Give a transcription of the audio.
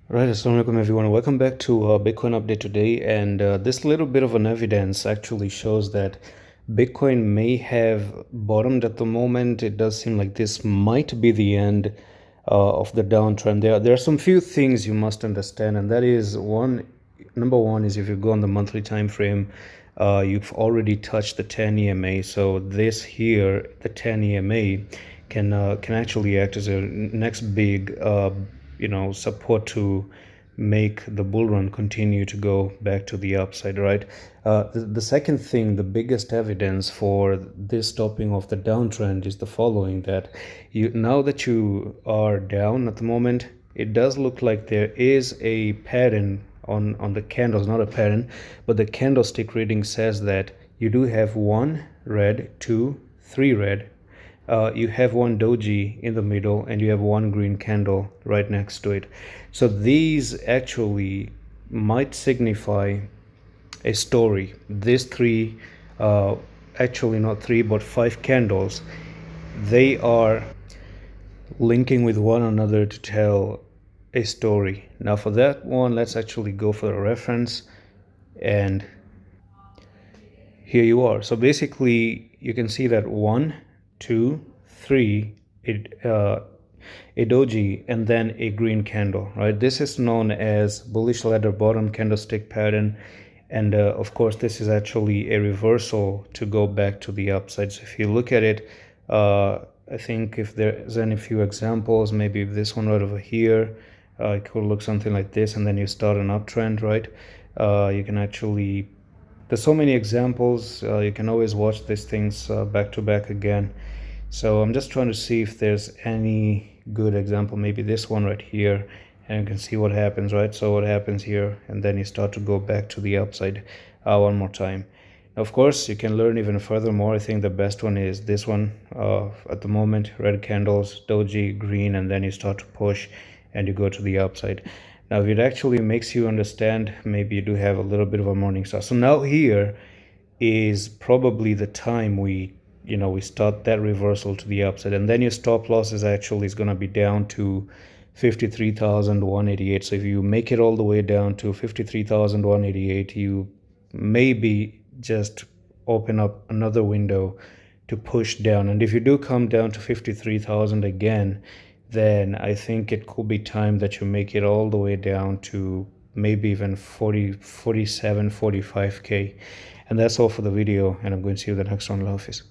Right, assalamu alaikum everyone. Welcome back to Bitcoin update today. And this little bit of an evidence actually shows that Bitcoin may have bottomed at the moment. It does seem like this might be the end of the downtrend. There are some few things you must understand, and that is number one is if you go on the monthly time frame, you've already touched the 10 EMA. So this here, the 10 EMA, can actually act as a next big support to make the bull run continue to go back to the upside, right? The second thing, the biggest evidence for this stopping of the downtrend is the following: that now that you are down at the moment, it does look like there is a pattern on the candles, not a pattern, but the candlestick reading says that you do have one red, two, three red. You have one doji in the middle and you have one green candle right next to it. So these actually might signify a story. These three, actually not three, but five candles, they are linking with one another to tell a story. Now for that one, let's actually go for a reference, and here you are. So basically you can see that 1, 2, 3, a doji, and then a green candle, right? This is known as bullish ladder bottom candlestick pattern, and of course this is actually a reversal to go back to the upside. So if you look at it, I think if there's any few examples, maybe this one right over here, it could look something like this, and then you start an uptrend, right? You can actually, there's so many examples. You can always watch these things back to back again. So I'm just trying to see if there's any good example, maybe this one right here, and you can see what happens, right? So what happens here, and then you start to go back to the upside one more time. Now, of course, you can learn even furthermore. I think the best one is this one at the moment: red candles, doji, green, and then you start to push and you go to the upside. Now, if it actually makes you understand, maybe you do have a little bit of a morning star. So now here is probably the time we start that reversal to the upside, and then your stop loss is going to be down to 53,188. So if you make it all the way down to 53,188, you maybe just open up another window to push down. And if you do come down to 53,000 again, then I think it could be time that you make it all the way down to maybe even 40, 47, 45K. And that's all for the video, and I'm going to see you in the next one. Love is.